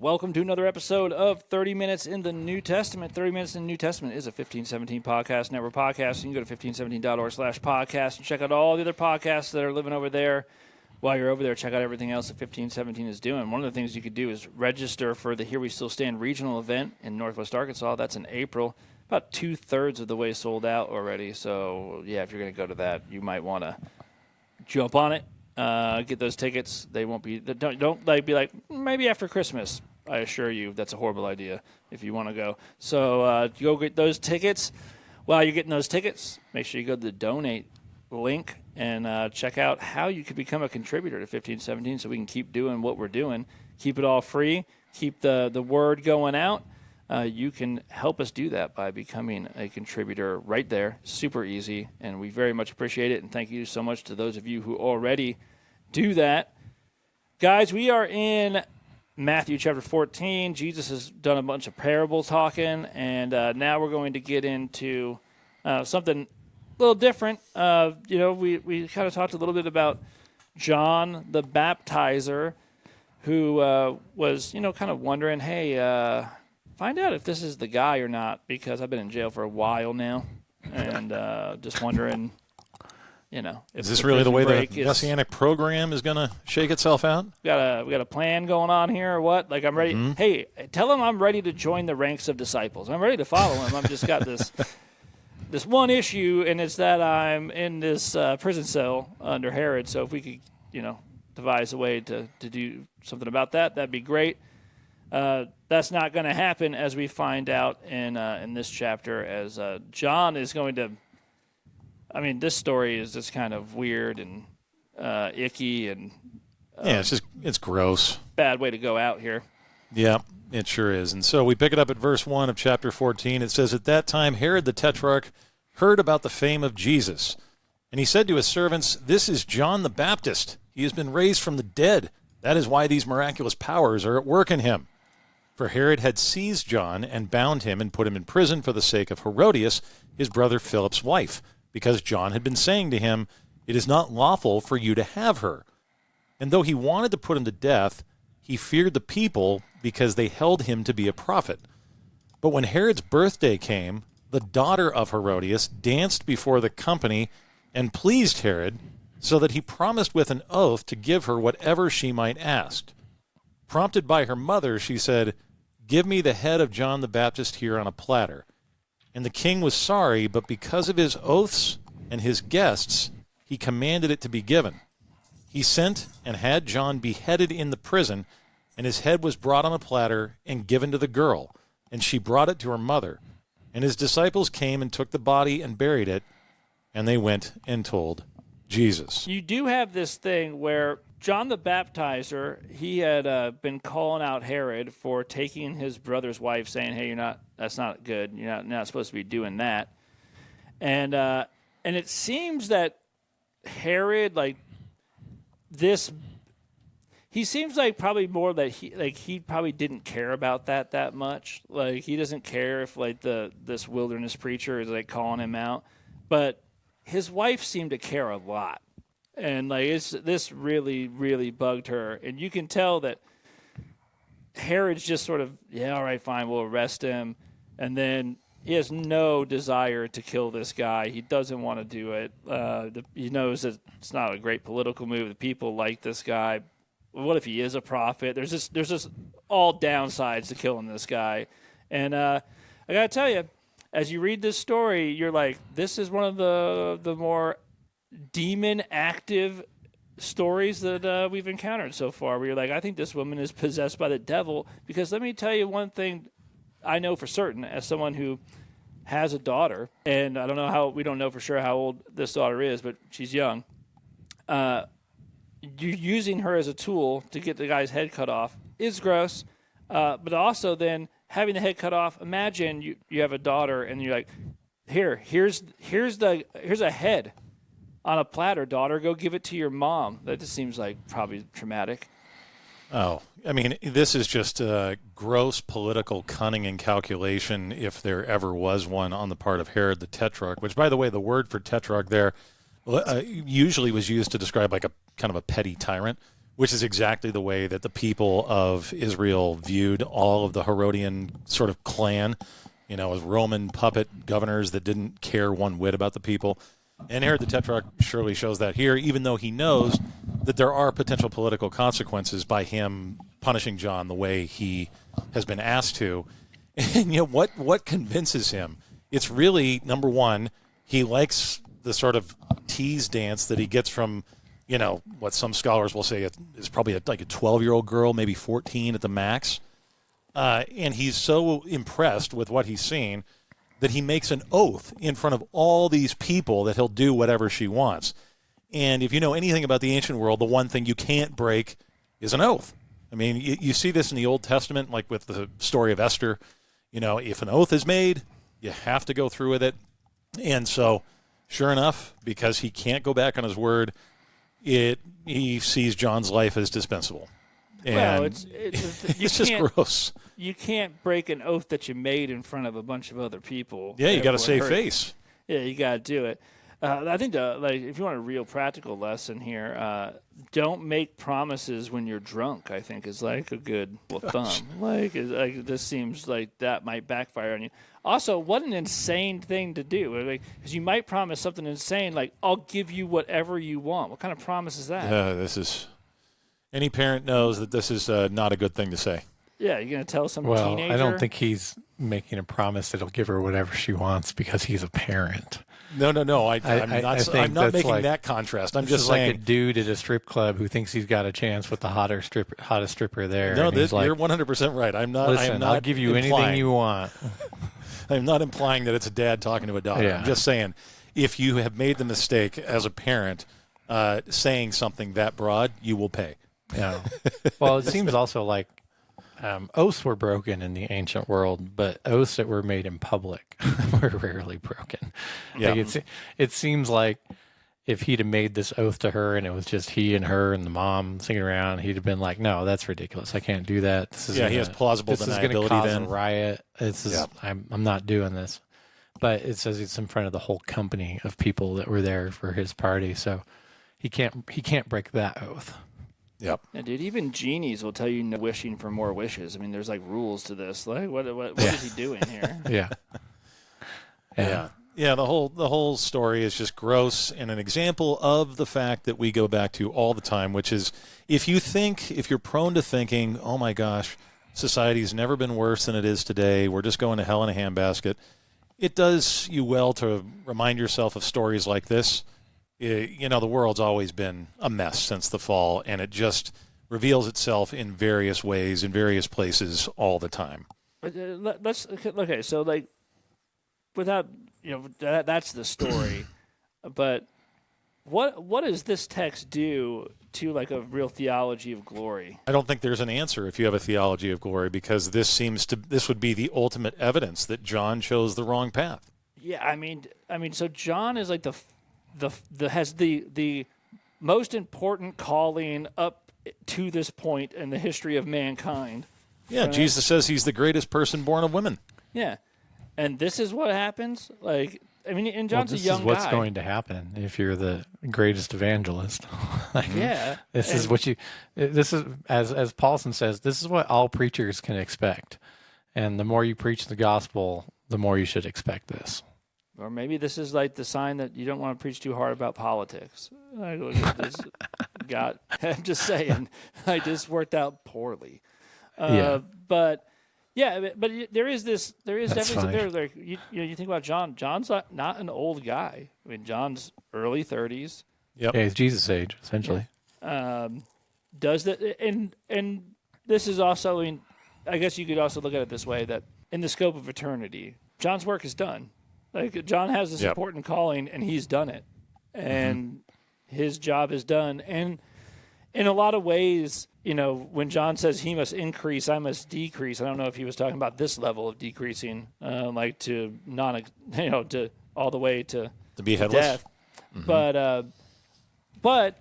welcome to another episode of 30 Minutes in the New Testament. 30 Minutes in the New Testament is a 1517 Podcast Network podcast. You can go to 1517.org/podcast and check out all the other podcasts that are living over there. While you're over there, check out everything else that 1517 is doing. One of the things you could do is register for the Here We Still Stand regional event in Northwest Arkansas. That's in April. About 2/3 of the way sold out already. So, yeah, if you're going to go to that, you might want to jump on it. Get those tickets. They won't be. Don't be like maybe after Christmas. I assure you, that's a horrible idea if you want to go. So go get those tickets. While you're getting those tickets, make sure you go to the donate link and check out how you could become a contributor to 1517, so we can keep doing what we're doing. Keep it all free. Keep the word going out. You can help us do that by becoming a contributor right there. Super easy, and we very much appreciate it, and thank you so much to those of you who already do that. Guys, we are in Matthew chapter 14. Jesus has done a bunch of parable talking, and now we're going to get into something a little different. We kind of talked a little bit about John the Baptizer, who was, kind of wondering, hey, find out if this is the guy or not, because I've been in jail for a while now, and just wondering, is this really the way the Messianic program is going to shake itself out? We got a plan going on here, or what? Like, I'm ready. Mm-hmm. Hey, tell him I'm ready to join the ranks of disciples. I'm ready to follow him. I've just got this one issue, and it's that I'm in this prison cell under Herod. So if we could, devise a way to do something about that, that'd be great. That's not going to happen, as we find out in this chapter, as John is going to. I mean, this story is just kind of weird and icky, and it's gross. Bad way to go out here. Yeah, it sure is. And so we pick it up at verse 1 of chapter 14. It says, "At that time Herod the Tetrarch heard about the fame of Jesus, and he said to his servants, 'This is John the Baptist. He has been raised from the dead. That is why these miraculous powers are at work in him.' For Herod had seized John and bound him and put him in prison for the sake of Herodias, his brother Philip's wife, because John had been saying to him, 'It is not lawful for you to have her.' And though he wanted to put him to death, he feared the people because they held him to be a prophet. But when Herod's birthday came, the daughter of Herodias danced before the company and pleased Herod, so that he promised with an oath to give her whatever she might ask. Prompted by her mother, she said, 'Give me the head of John the Baptist here on a platter.' And the king was sorry, but because of his oaths and his guests, he commanded it to be given. He sent and had John beheaded in the prison, and his head was brought on a platter and given to the girl, and she brought it to her mother. And his disciples came and took the body and buried it, and they went and told Jesus." You do have this thing where John the Baptizer, he had been calling out Herod for taking his brother's wife, saying, "Hey, that's not good. You're not supposed to be doing that." And it seems that Herod, he seems like probably more that he probably didn't care about that much. Like, he doesn't care if this wilderness preacher is calling him out, but his wife seemed to care a lot. And this really, really bugged her. And you can tell that Herod's just sort of, yeah, all right, fine, we'll arrest him. And then he has no desire to kill this guy. He doesn't want to do it. He knows that it's not a great political move. The people like this guy. What if he is a prophet? There's just all downsides to killing this guy. And I got to tell you, as you read this story, you're like, this is one of the more demon-active stories that we've encountered so far, where you're like, I think this woman is possessed by the devil. Because let me tell you one thing I know for certain, as someone who has a daughter, and we don't know for sure how old this daughter is, but she's young. Using her as a tool to get the guy's head cut off is gross. But also then having the head cut off, imagine you have a daughter and you're like, here's a head on a platter, daughter, go give it to your mom. That just seems like probably traumatic. Oh, I mean, this is just gross political cunning and calculation, if there ever was one, on the part of Herod the Tetrarch, which, by the way, the word for tetrarch there usually was used to describe like a kind of a petty tyrant, which is exactly the way that the people of Israel viewed all of the Herodian sort of clan, as Roman puppet governors that didn't care one whit about the people. And Herod the Tetrarch surely shows that here, even though he knows that there are potential political consequences by him punishing John the way he has been asked to. And what convinces him? It's really, number one, he likes the sort of tease dance that he gets from, what some scholars will say is probably like a 12-year-old girl, maybe 14 at the max. And he's so impressed with what he's seen that he makes an oath in front of all these people that he'll do whatever she wants. And if you know anything about the ancient world, the one thing you can't break is an oath. I mean, you see this in the Old Testament, like with the story of Esther. If an oath is made, you have to go through with it. And so, sure enough, because he can't go back on his word, he sees John's life as dispensable. And it's just gross. You can't break an oath that you made in front of a bunch of other people. Yeah, you got to save face. Yeah, you got to do it. I think if you want a real practical lesson here, don't make promises when you're drunk. I think is like a good thumb. This seems like that might backfire on you. Also, what an insane thing to do. Because you might promise something insane, like I'll give you whatever you want. What kind of promise is that? This is. Any parent knows that this is not a good thing to say. Yeah, you're going to tell some teenager? Well, I don't think he's making a promise that he'll give her whatever she wants because he's a parent. No. I'm not making that contrast. I'm just saying, like a dude at a strip club who thinks he's got a chance with the hottest stripper there. No, you're 100% right. I'm not. Listen, I'll give you anything you want. I'm not implying that it's a dad talking to a daughter. Yeah. I'm just saying, if you have made the mistake as a parent saying something that broad, you will pay. Yeah. Well, it seems also like oaths were broken in the ancient world, but oaths that were made in public were rarely broken. Yeah. It seems like if he'd have made this oath to her and it was just he and her and the mom singing around, he'd have been like, "No, that's ridiculous. I can't do that. He has plausible deniability. This is going to cause a riot. I'm not doing this." But it says it's in front of the whole company of people that were there for his party, so he can't break that oath. Yep. Yeah, dude, even genies will tell you no wishing for more wishes. I mean, there's like rules to this. Like, what is he doing here? Yeah. Yeah, the whole story is just gross and an example of the fact that we go back to all the time, which is if you're prone to thinking, oh my gosh, society's never been worse than it is today, we're just going to hell in a handbasket, it does you well to remind yourself of stories like this. The world's always been a mess since the fall, and it just reveals itself in various ways, in various places all the time. So like, without, that's the story, but what does this text do to like a real theology of glory? I don't think there's an answer if you have a theology of glory, because this would be the ultimate evidence that John chose the wrong path. Yeah, I mean, so John is like has the most important calling up to this point in the history of mankind. Yeah, right? Jesus says he's the greatest person born of women. Yeah, and this is what happens. Like, I mean, and John's a young guy. This is what's going to happen if you're the greatest evangelist. Yeah, this is as Paulson says, this is what all preachers can expect. And the more you preach the gospel, the more you should expect this. Or maybe this is like the sign that you don't want to preach too hard about politics. I'm just saying, this worked out poorly. But there is definitely there. Like you think about John. John's not an old guy. I mean, John's early 30s. Yep. Yeah, he's Jesus' age essentially. Does that and this is also I guess you could also look at it this way, that in the scope of eternity, John's work is done. Like, John has this important calling, and he's done it. And his job is done. And in a lot of ways, when John says he must increase, I must decrease, I don't know if he was talking about this level of decreasing, like to to all the way to be headless. Death. Mm-hmm. But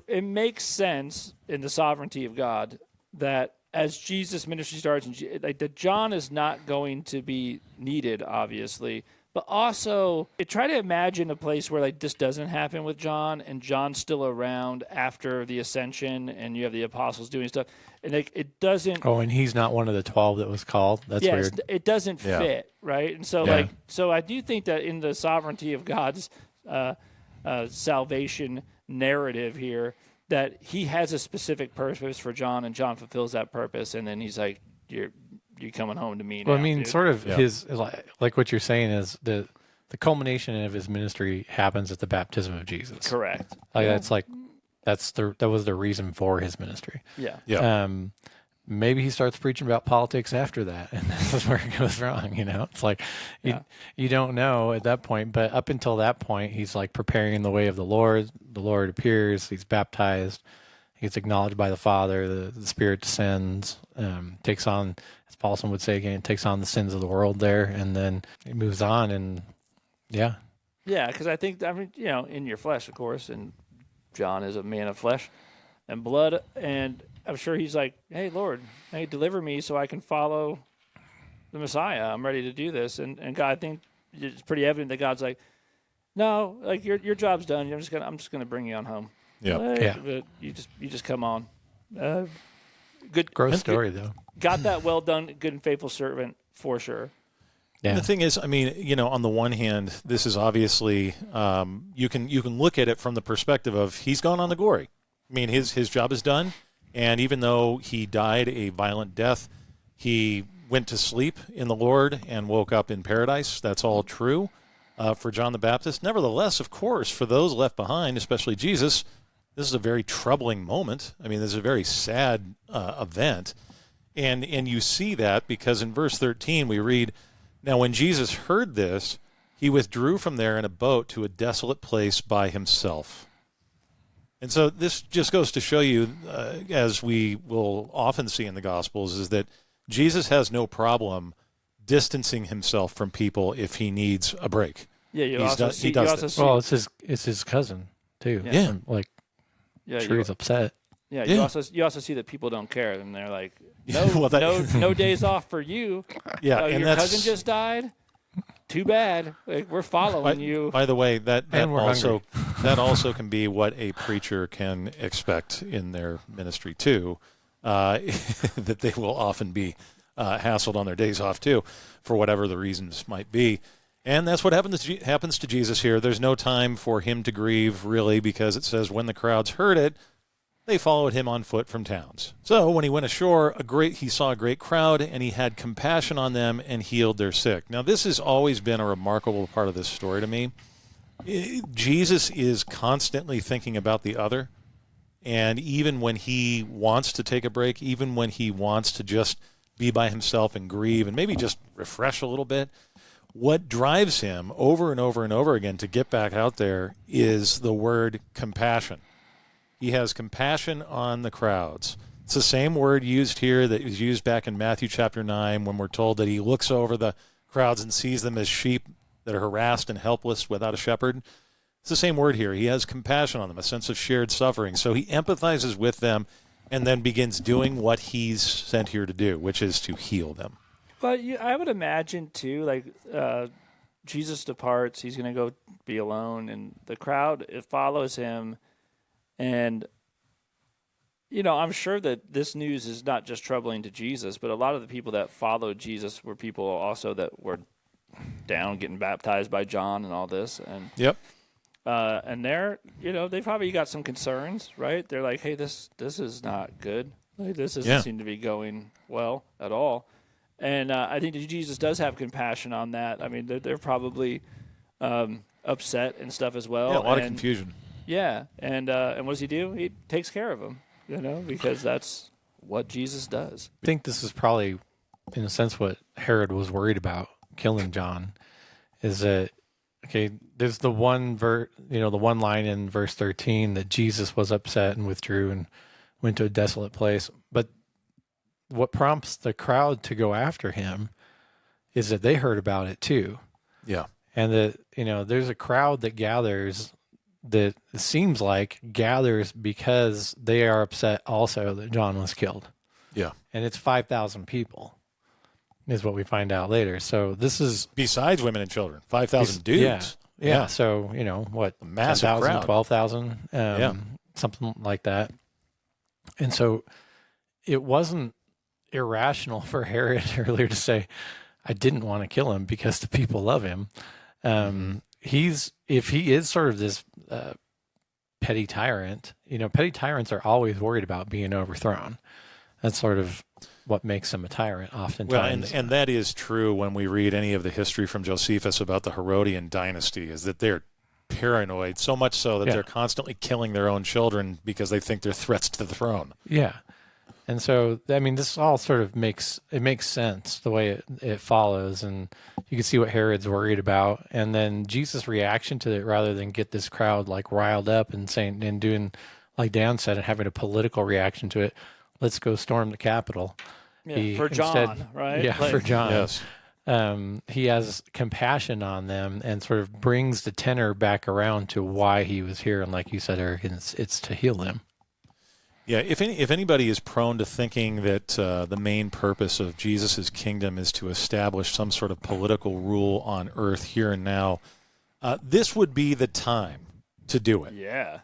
it makes sense in the sovereignty of God that as Jesus' ministry starts, that John is not going to be needed, obviously, But also, try to imagine a place where like this doesn't happen with John, and John's still around after the ascension, and you have the apostles doing stuff, and like it doesn't. Oh, and he's not one of the 12 that was called. That's Yeah, weird. it doesn't Yeah. fit, right? And so, Yeah. so I do think that in the sovereignty of God's salvation narrative here, that He has a specific purpose for John, and John fulfills that purpose, and then He's like, "You're coming home to me now." Well, I mean, dude." sort of Yeah. his like what you're saying is the culmination of his ministry happens at the baptism of Jesus. Correct. Like that was the reason for his ministry. Yeah. Yeah. Maybe he starts preaching about politics after that, and this is where it goes wrong. It's like you don't know at that point, but up until that point, he's like preparing the way of the Lord. The Lord appears, he's baptized, he gets acknowledged by the Father. The Spirit descends, takes on, as Paulson would say again, takes on the sins of the world there, and then he moves on. And yeah, Because I think, in your flesh, of course, and John is a man of flesh and blood, and I'm sure he's like, "Hey, Lord, hey, deliver me so I can follow the Messiah. I'm ready to do this." And God, I think it's pretty evident that God's like, "No, like your job's done. I'm just gonna bring you on home. Yeah. But you just come on. Good, gross story though. got that. Well done, good and faithful servant, for sure." Yeah, The thing is, I mean, on the one hand, this is obviously you can look at it from the perspective of he's gone on to glory. I mean, his job is done, and even though he died a violent death, he went to sleep in the Lord and woke up in paradise. That's all true for John the Baptist. Nevertheless, of course, for those left behind, especially Jesus, this is a very troubling moment. I mean, this is a very sad event, and you see that because in verse 13 we read, "Now when Jesus heard this, he withdrew from there in a boat to a desolate place by himself." And so this just goes to show you, as we will often see in the Gospels, is that Jesus has no problem distancing himself from people if he needs a break. Yeah, you He's also done- see. he does You also this. see. well, it's his cousin too. Yeah. Like yeah, sure he's upset. Yeah, Yeah. you also see that people don't care, and they're like, no, Well, that- no days off for you. Yeah, and Your that's cousin just died. Too bad. Like, we're following you. By the way, that And we're also that also can be what a preacher can expect in their ministry too. That they will often be hassled on their days off too, for whatever the reasons might be. And that's what happens to Jesus here. There's no time for him to grieve, really, because it says when the crowds heard it, they followed him on foot from towns. So when he went ashore, he saw a great crowd, and he had compassion on them and healed their sick. Now, this has always been a remarkable part of this story to me. Jesus is constantly thinking about the other, and even when he wants to take a break, even when he wants to just be by himself and grieve and maybe just refresh a little bit, what drives him over and over and over again to get back out there is the word compassion. He has compassion on the crowds. It's the same word used here that was used back in Matthew chapter 9 when we're told that he looks over the crowds and sees them as sheep that are harassed and helpless without a shepherd. It's the same word here. He has compassion on them, a sense of shared suffering. So he empathizes with them and then begins doing what he's sent here to do, which is to heal them. But I would imagine, too, like Jesus departs. He's going to go be alone, and the crowd follows him. And, I'm sure that this news is not just troubling to Jesus, but a lot of the people that followed Jesus were people also that were down getting baptized by John and all this. And Yep. and they're, they probably got some concerns, right? They're like, hey, this is not good. Like, this doesn't seem to be going well at all. And I think that Jesus does have compassion on that. I mean, they're probably upset and stuff as well. Yeah, a lot of And confusion. yeah, and what does he do? He takes care of them, because that's what Jesus does. I think this is probably, in a sense, what Herod was worried about killing John. Is that okay? There's the one the one line in verse 13 that Jesus was upset and withdrew and went to a desolate place. But what prompts the crowd to go after him is that they heard about it too. Yeah. And that, there's a crowd that gathers that it seems like gathers because they are upset also that John was killed. Yeah. And it's 5,000 people. is what we find out later. So this is Besides women and children, 5,000 dudes. Yeah. So, what? A massive 10,000, crowd. 12,000, something like that. And so it wasn't irrational for Herod earlier to say, I didn't want to kill him because the people love him. If he is sort of this petty tyrant, petty tyrants are always worried about being overthrown. That's sort of what makes him a tyrant oftentimes. Well, and that is true when we read any of the history from Josephus about the Herodian dynasty, is that they're paranoid, so much so that they're constantly killing their own children because they think they're threats to the throne. Yeah. And so, this all sort of makes sense the way it follows, and you can see what Herod's worried about. And then Jesus' reaction to it, rather than get this crowd like riled up and saying and doing like Dan said and having a political reaction to it, let's go storm the Capitol. Yeah, for John, right? Yeah, for John. Yes. He has compassion on them and sort of brings the tenor back around to why he was here. And like you said, Eric, it's to heal them. Yeah, if anybody is prone to thinking that the main purpose of Jesus' kingdom is to establish some sort of political rule on earth here and now, this would be the time to do it. Yeah.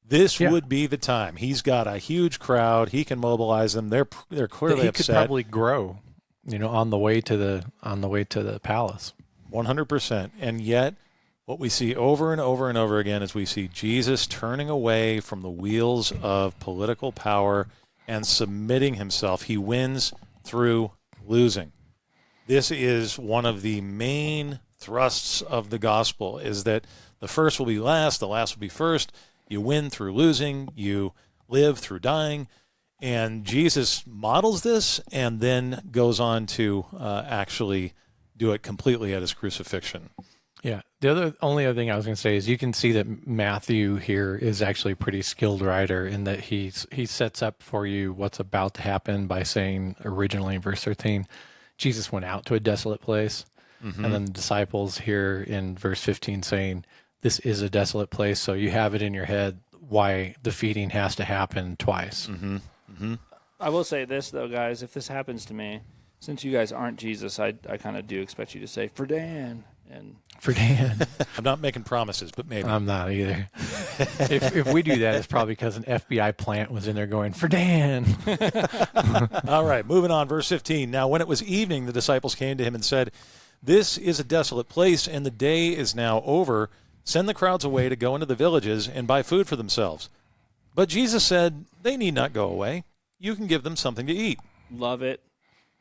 This would be the time. He's got a huge crowd. He can mobilize them. They're clearly upset. He could probably grow, on the way to the palace. 100%. And yet, what we see over and over and over again is we see Jesus turning away from the wheels of political power and submitting himself. He wins through losing. This is one of the main thrusts of the gospel, is that the first will be last, the last will be first. You win through losing, you live through dying. And Jesus models this and then goes on to actually do it completely at his crucifixion. Yeah. The only other thing I was going to say is you can see that Matthew here is actually a pretty skilled writer in that he sets up for you what's about to happen by saying originally in verse 13, Jesus went out to a desolate place. And then the disciples here in verse 15 saying, this is a desolate place. So you have it in your head why the feeding has to happen twice. I will say this, though, guys. If this happens to me, since you guys aren't Jesus, I kind of do expect you to say, for Dan. And for Dan. I'm not making promises, but maybe. I'm not either. If we do that, it's probably because an FBI plant was in there going, for Dan. All right, moving on, verse 15. Now, when it was evening, the disciples came to him and said, this is a desolate place, and the day is now over. Send the crowds away to go into the villages and buy food for themselves. But Jesus said, they need not go away. You can give them something to eat. Love it.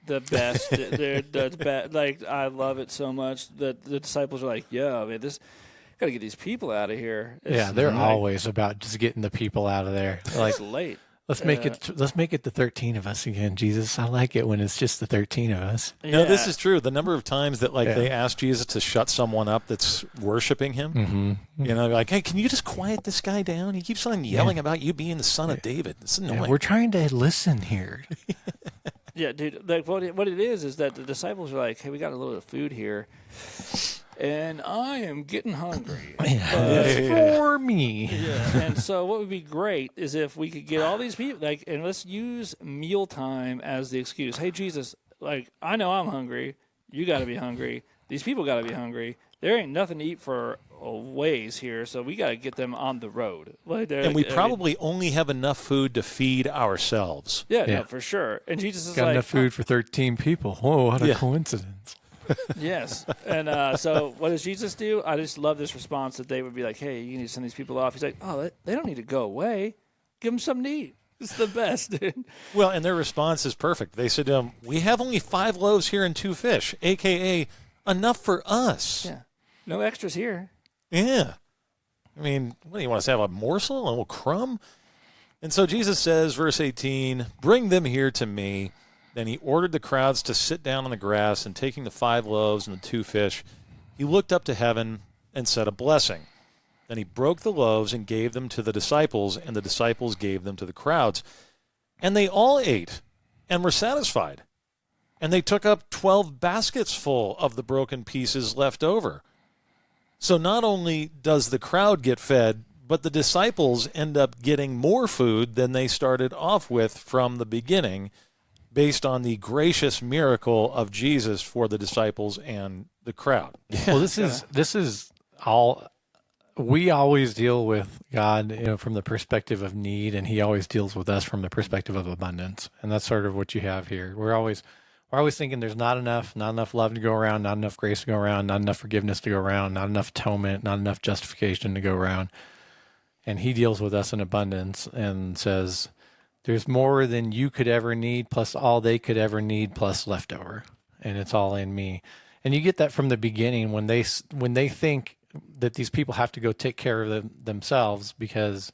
The best. That's bad. Like, I love it so much that the disciples are like, yeah, man, got to get these people out of here. They're always about just getting the people out of there. Like, it's late. Let's make it the 13 of us again, Jesus. I like it when it's just the 13 of us. Yeah. No, this is true. The number of times that they ask Jesus to shut someone up that's worshiping him, like, hey, can you just quiet this guy down? He keeps on yelling about you being the son of David. It's annoying. Yeah, we're trying to listen here. Yeah, dude. Like what it is that the disciples are like, hey, we got a little food here, and I am getting hungry. For me. Yeah. And so what would be great is if we could get all these people, and let's use mealtime as the excuse. Hey, Jesus, I know I'm hungry. You got to be hungry. These people got to be hungry. There ain't nothing to eat for a ways here, so we got to get them on the road. And we probably only have enough food to feed ourselves. Yeah, no, for sure. And Jesus is got enough food for 13 people. Whoa, what a coincidence. Yes. And so what does Jesus do? I just love this response that they would be like, hey, you need to send these people off. He's like, oh, they don't need to go away. Give them something to eat. It's the best, dude. Well, and their response is perfect. They said, we have only 5 loaves here and 2 fish, a.k.a. enough for us. Yeah. No extras here. Yeah. I mean, what do you want us to have, a morsel, a little crumb? And so Jesus says, verse 18, bring them here to me. Then he ordered the crowds to sit down on the grass, and taking the 5 loaves and the 2 fish, he looked up to heaven and said a blessing. Then he broke the loaves and gave them to the disciples, and the disciples gave them to the crowds. And they all ate and were satisfied. And they took up 12 baskets full of the broken pieces left over. So not only does the crowd get fed, but the disciples end up getting more food than they started off with from the beginning, based on the gracious miracle of Jesus for the disciples and the crowd. Well, this is all. We always deal with God, from the perspective of need, and He always deals with us from the perspective of abundance. And that's sort of what you have here. We're always thinking there's not enough love to go around, not enough grace to go around, not enough forgiveness to go around, not enough atonement, not enough justification to go around. And He deals with us in abundance and says, there's more than you could ever need, plus all they could ever need, plus leftover. And it's all in me. And you get that from the beginning when they think that these people have to go take care of themselves because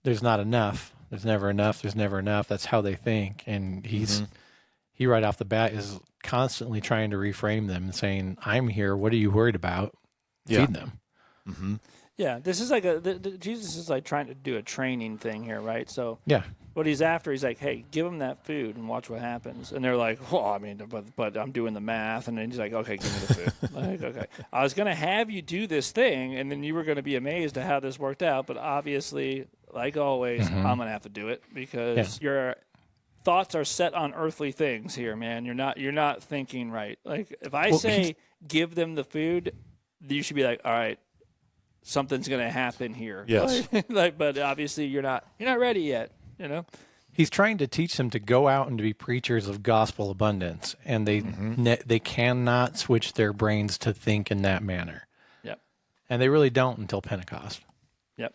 there's not enough. There's never enough. There's never enough. That's how they think. And he right off the bat is constantly trying to reframe them and saying, I'm here. What are you worried about? Feed them. Mm-hmm. Yeah, this is like Jesus is like trying to do a training thing here, right? So yeah, what he's after, he's like, hey, give them that food and watch what happens. And they're like, well, I mean, but I'm doing the math. And then he's like, okay, give me the food. Like, okay, I was going to have you do this thing, and then you were going to be amazed at how this worked out. But obviously, like always, I'm going to have to do it because your thoughts are set on earthly things here, man. You're not thinking right. Like if I say give them the food, you should be like, all right, something's going to happen here. Yes. But obviously you're not ready yet, He's trying to teach them to go out and to be preachers of gospel abundance, and they cannot switch their brains to think in that manner. Yep. And they really don't until Pentecost. Yep.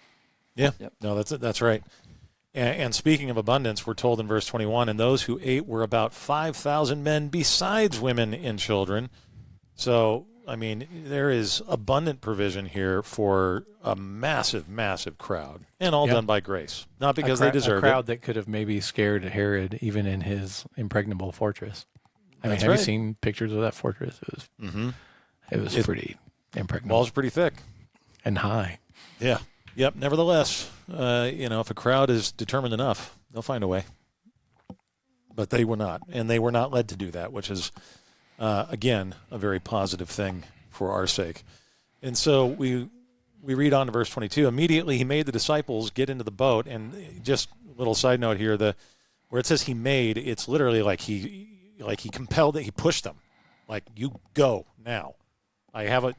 Yeah. Yep. No, that's right. And speaking of abundance, we're told in verse 21, and those who ate were about 5,000 men besides women and children. So, I mean, there is abundant provision here for a massive, massive crowd, and all done by grace, not because they deserve it. A crowd that could have maybe scared Herod even in his impregnable fortress. I mean, have you seen pictures of that fortress? It was pretty impregnable. Walls are pretty thick. And high. Yeah. Yep. Nevertheless, if a crowd is determined enough, they'll find a way. But they were not, and they were not led to do that, which is, again, a very positive thing for our sake. And so we read on to verse 22. Immediately he made the disciples get into the boat, and just a little side note here, where it says he made, it's literally like he compelled it, he pushed them, like you go now.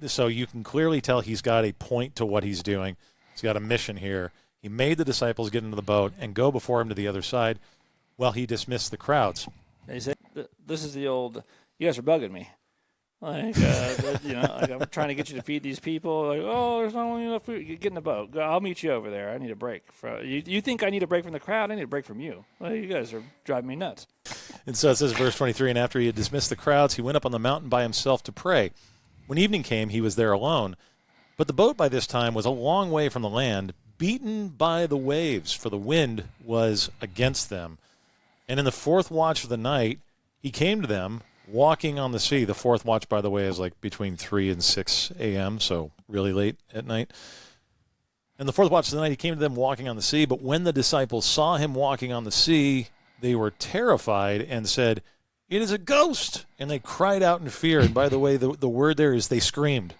So you can clearly tell he's got a point to what he's doing. He's got a mission here. He made the disciples get into the boat and go before him to the other side while he dismissed the crowds. He said, this is the old, you guys are bugging me. Like, like I'm trying to get you to feed these people. Like, oh, there's not enough food. Get in the boat. I'll meet you over there. I need a break. You think I need a break from the crowd? I need a break from you. Well, you guys are driving me nuts. And so it says, verse 23, and after he had dismissed the crowds, he went up on the mountain by himself to pray. When evening came, he was there alone. But the boat by this time was a long way from the land, beaten by the waves, for the wind was against them. And in the fourth watch of the night, he came to them, walking on the sea. The fourth watch, by the way, is like between 3 and 6 a.m., so really late at night. And the fourth watch of the night, he came to them walking on the sea. But when the disciples saw him walking on the sea, they were terrified and said, "It is a ghost!" And they cried out in fear. And by the way, the word there is they screamed.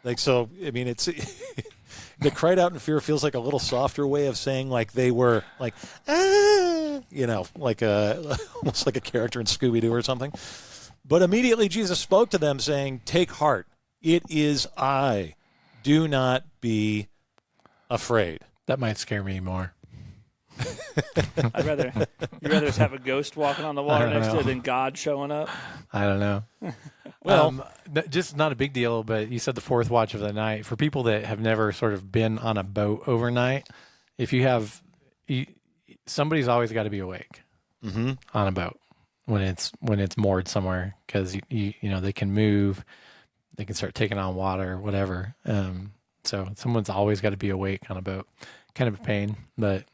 Like, so, I mean, it's they cried out in fear feels like a little softer way of saying like they were like, like almost like a character in Scooby-Doo or something. But immediately Jesus spoke to them saying, "Take heart, it is I. Do not be afraid." That might scare me more. You'd rather just have a ghost walking on the water next to it than God showing up? I don't know. Well, just not a big deal, but you said the fourth watch of the night. For people that have never sort of been on a boat overnight, somebody's always got to be awake on a boat when it's moored somewhere, because they can move, they can start taking on water, whatever. So someone's always got to be awake on a boat. Kind of a pain, but.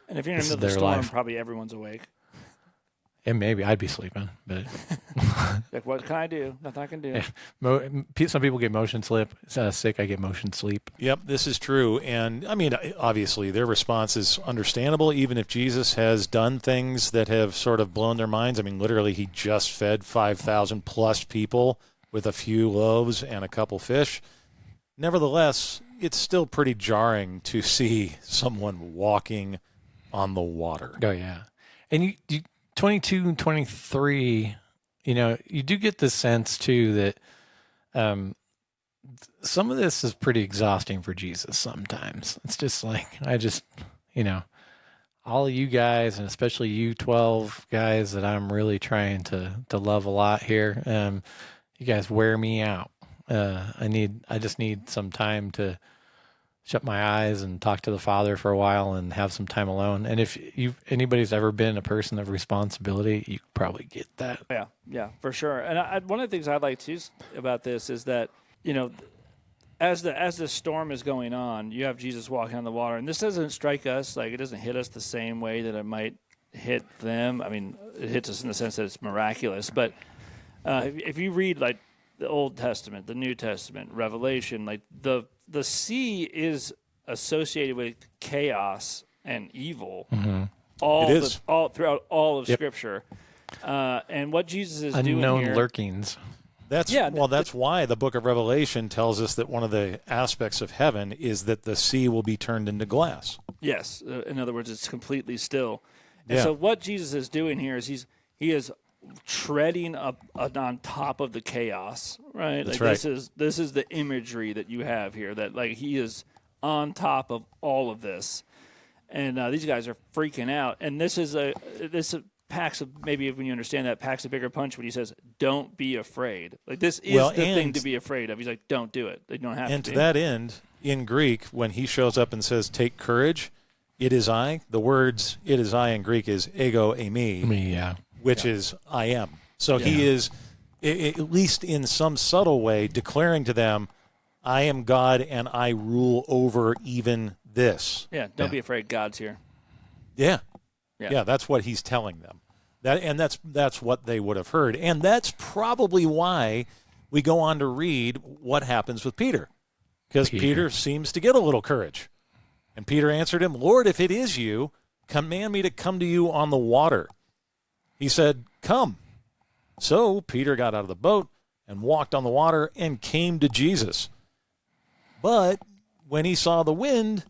And if you're in the middle of the storm, probably everyone's awake. And maybe I'd be sleeping, but like, what can I do? Nothing I can do. Yeah. Some people get motion sick. I get motion sleep. Yep, this is true. And I mean, obviously, their response is understandable, even if Jesus has done things that have sort of blown their minds. I mean, literally, he just fed 5,000 plus people with a few loaves and a couple fish. Nevertheless, it's still pretty jarring to see someone walking on the water. Oh, yeah. And you 22 and 23, you do get the sense too that some of this is pretty exhausting for Jesus sometimes. It's just like, all of you guys, and especially you 12 guys that I'm really trying to love a lot here, you guys wear me out. I just need some time to shut my eyes and talk to the Father for a while and have some time alone. And if anybody's ever been a person of responsibility, you probably get that. Yeah, for sure. And one of the things I like too about this is that, as the storm is going on, you have Jesus walking on the water, and this doesn't strike us, like it doesn't hit us the same way that it might hit them. I mean, it hits us in the sense that it's miraculous. But if you read like the Old Testament, the New Testament, Revelation, like the sea is associated with chaos and evil. Mm-hmm. All throughout all of Scripture. And what Jesus is doing here, unknown lurkings. That's why the book of Revelation tells us that one of the aspects of heaven is that the sea will be turned into glass. Yes. In other words, it's completely still. And so what Jesus is doing here is he is treading up on top of the chaos, right? That's like right. This is the imagery that you have here, that like he on top of all of this. And these guys are freaking out. And this packs maybe when you understand that, packs a bigger punch when he says, "Don't be afraid." Like this is the thing to be afraid of. He's like, "Don't do it. They don't have to." And to that end, in Greek, when he shows up and says, "Take courage," it is I. The words "it is I" in Greek is ego eimi, which is I am. So he is, at least in some subtle way, declaring to them, "I am God and I rule over even this." Yeah, don't be afraid. God's here. Yeah, that's what he's telling them. That's what they would have heard. And that's probably why we go on to read what happens with Peter. Because Peter seems to get a little courage. And Peter answered him, "Lord, if it is you, command me to come to you on the water." He said, "Come." So Peter got out of the boat and walked on the water and came to Jesus. But when he saw the wind,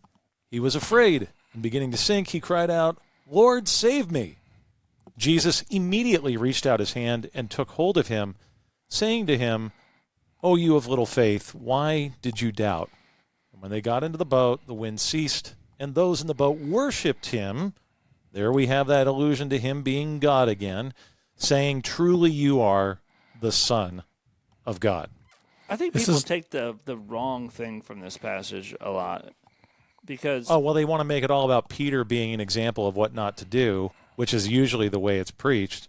he was afraid. And beginning to sink, he cried out, "Lord, save me." Jesus immediately reached out his hand and took hold of him, saying to him, "O you of little faith, why did you doubt?" And when they got into the boat, the wind ceased, and those in the boat worshipped him. There we have that allusion to him being God again, saying, "Truly you are the Son of God." I think people take the wrong thing from this passage a lot. Because they want to make it all about Peter being an example of what not to do, which is usually the way it's preached,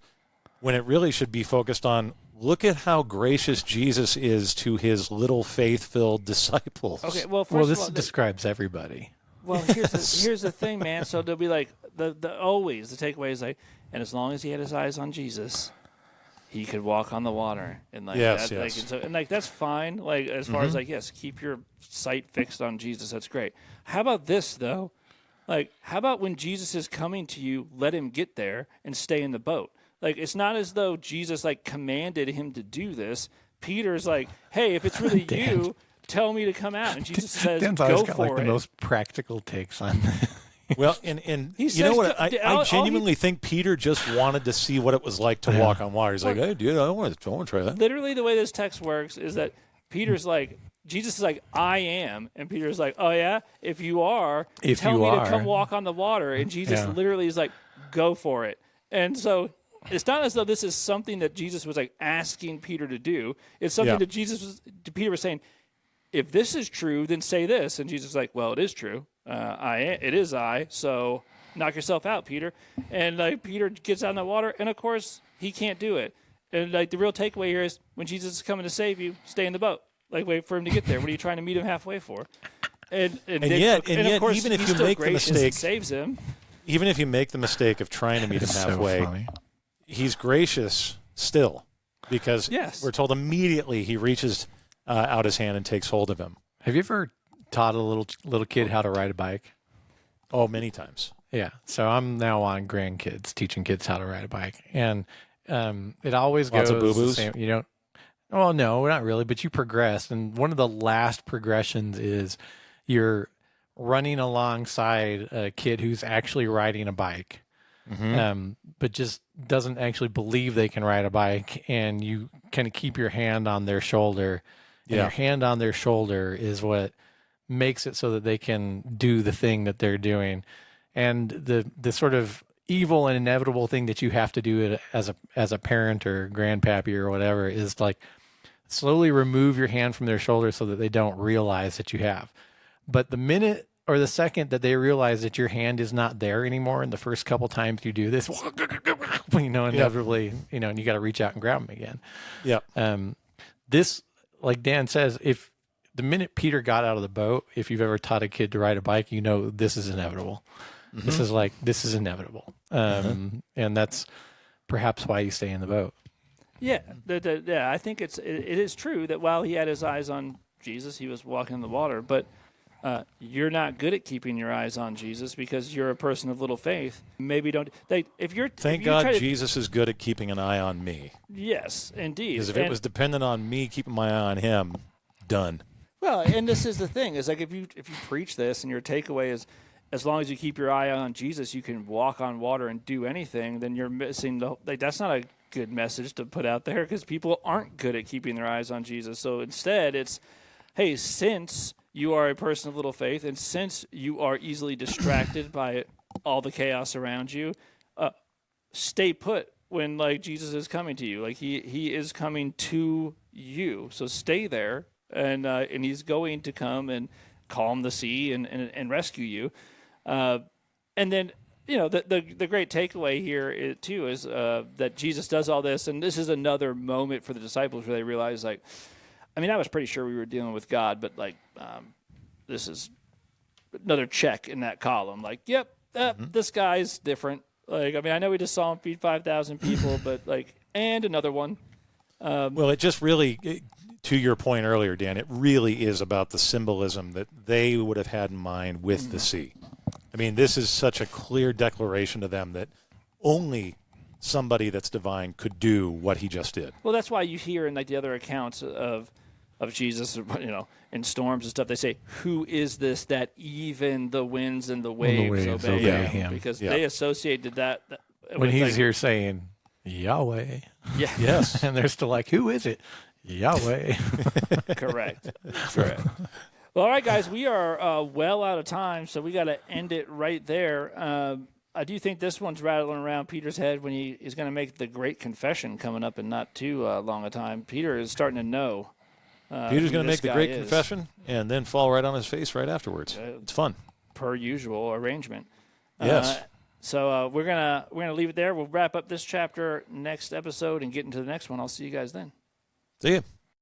when it really should be focused on, look at how gracious Jesus is to his little faith-filled disciples. Okay, well, this describes everybody. Well, here's the thing, man. So they'll be like, the takeaway is like, and as long as he had his eyes on Jesus, he could walk on the water, and like yes. Like that's fine. Like as far as like, yes, keep your sight fixed on Jesus. That's great. How about this though? Like, how about when Jesus is coming to you, let him get there and stay in the boat? Like, it's not as though Jesus like commanded him to do this. Peter's like, "Hey, if it's really you, tell me to come out." And Jesus says, Dan's "Go always for got, like, it." the most practical takes on this. Well, and you know what? I genuinely think Peter just wanted to see what it was like to walk on water. He's like, "Hey, dude, I want to try that." Literally, the way this text works is that Peter's like, Jesus is like, "I am," and Peter's like, "Oh yeah, if you are, tell me to come walk on the water." And Jesus literally is like, "Go for it." And so it's not as though this is something that Jesus was like asking Peter to do. It's something that Peter was saying, "If this is true, then say this." And Jesus is like, "Well, it is true. It is I. So knock yourself out, Peter." And like Peter gets out in the water, and of course he can't do it. And like the real takeaway here is, when Jesus is coming to save you, stay in the boat. Like, wait for him to get there. What are you trying to meet him halfway for? And yet, of course, even if he's you still make the gracious mistake, and saves him. Even if you make the mistake of trying to meet him halfway, he's gracious still, because we're told immediately he reaches out his hand and takes hold of him. Have you ever taught a little kid how to ride a bike? Oh, many times. Yeah. So I'm now on grandkids, teaching kids how to ride a bike, and it always Lots goes of boo-boos? the same. You don't. Oh no, not really. But you progress, and one of the last progressions is you're running alongside a kid who's actually riding a bike, but just doesn't actually believe they can ride a bike, and you kind of keep your hand on their shoulder. And your hand on their shoulder is what makes it so that they can do the thing that they're doing. And the sort of evil and inevitable thing that you have to do as a parent or grandpappy or whatever is like slowly remove your hand from their shoulder so that they don't realize that you have. But the minute or the second that they realize that your hand is not there anymore, and the first couple times you do this, inevitably, and you got to reach out and grab them again. Yeah. This, like Dan says, if the minute Peter got out of the boat, if you've ever taught a kid to ride a bike, this is inevitable. This is inevitable. And that's perhaps why you stay in the boat. Yeah, I think it is true that while he had his eyes on Jesus, he was walking in the water. But you're not good at keeping your eyes on Jesus because you're a person of little faith. Maybe don't. Thank God Jesus is good at keeping an eye on me. Yes, indeed. Because if it was dependent on me keeping my eye on him, done. Well, and this is the thing: is like if you preach this and your takeaway is, as long as you keep your eye on Jesus, you can walk on water and do anything. Then you're missing that's not a good message to put out there because people aren't good at keeping their eyes on Jesus. So instead, it's, hey, since you are a person of little faith, and since you are easily distracted by all the chaos around you, stay put when Jesus is coming to you. Like he is coming to you. So stay there, and he's going to come and calm the sea and rescue you. And then the great takeaway here is that Jesus does all this, and this is another moment for the disciples where they realize I was pretty sure we were dealing with God, but this is another check in that column. This guy's different. I know we just saw him feed 5,000 people, but and another one. Well, it just really, to your point earlier, Dan, it really is about the symbolism that they would have had in mind with the sea. This is such a clear declaration to them that only somebody that's divine could do what he just did. Well, that's why you hear in the other accounts of Jesus, in storms and stuff, they say, "Who is this that even the winds and the waves obey him?" Because they associated that when he's here saying Yahweh. Yeah. Yes. And they're still like, "Who is it?" Yahweh. Correct. Well, all right, guys, we are well out of time, so we got to end it right there. I do think this one's rattling around Peter's head when he is going to make the great confession coming up in not too long a time. Peter is starting to know. Peter's going to make the great confession and then fall right on his face right afterwards. It's fun. Per usual arrangement. Yes. So we're gonna leave it there. We'll wrap up this chapter next episode and get into the next one. I'll see you guys then. See ya.